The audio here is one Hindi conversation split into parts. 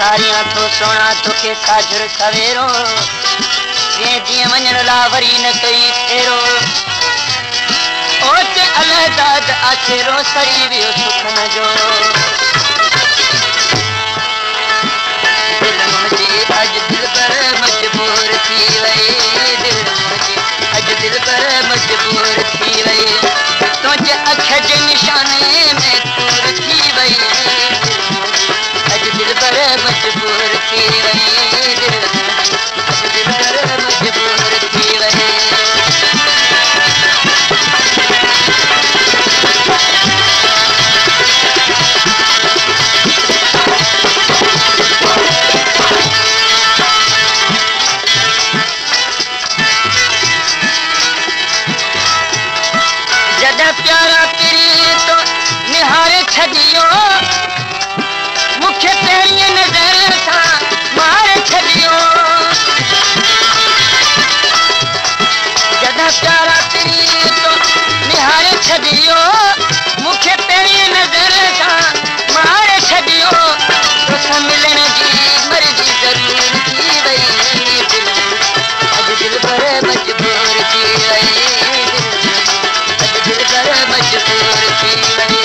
यारियां तो सोना तो के साझर सवेरो जे जी वञण ला वरी न कई फेरो ओच अलहदाद आखेरो सरी वियो सुखन जो दिल मुझे अज दिल पर मजबूर थी वई दिल मुझे अज दिल पर मजबूर थी वई तुझे अख जे निशाने में दूर थी वई अज दिल पर मजबूर थी वई दिल अज दिल पर मजबूर थी वई प्यारा तेरी तो निहार छदियो मुख्य तेरी नजर सा मार छदियो जदा प्यारा तेरी तो निहार छदियो मुख्य तेरी नजर सा मार छदियो तो मिलन जी मर्जी जरूर थी वई अज दिल पर मजबूर थी वई मजबूर थी वई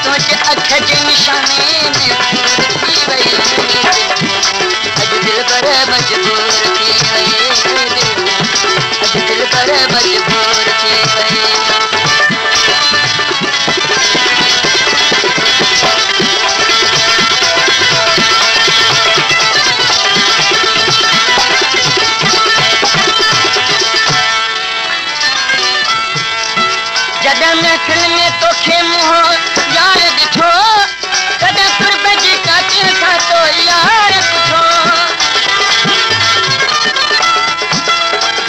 तुझे अख जे निशाने में दूर थी वई अज दिल पर मजबूर थी वई अज दिल पर मजबूर थी वई जदा महफिल में तोखे मुंह यार दिठो कदा कुर्ब जी कातिल सा तो यार पुछो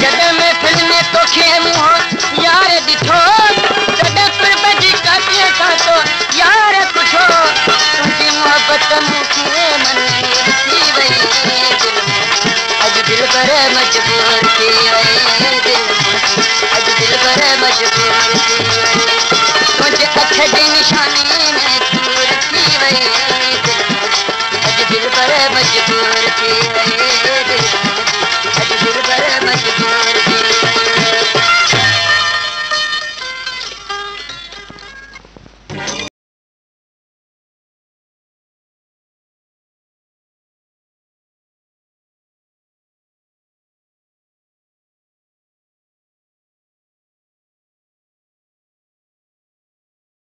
जदा महफिल में तोखे मुंह यार दिठो कदा कुर्ब जी कातिल सा तो यार पुछो तुझी मोहब्बत मुझे मंजूर थी वई अज दिल पर मजबूर थी वई दिल अज दिल पर मजबूर थी तुझे अख जे निशानी में दूर थी वई अज दिल पर मजबूर थी वई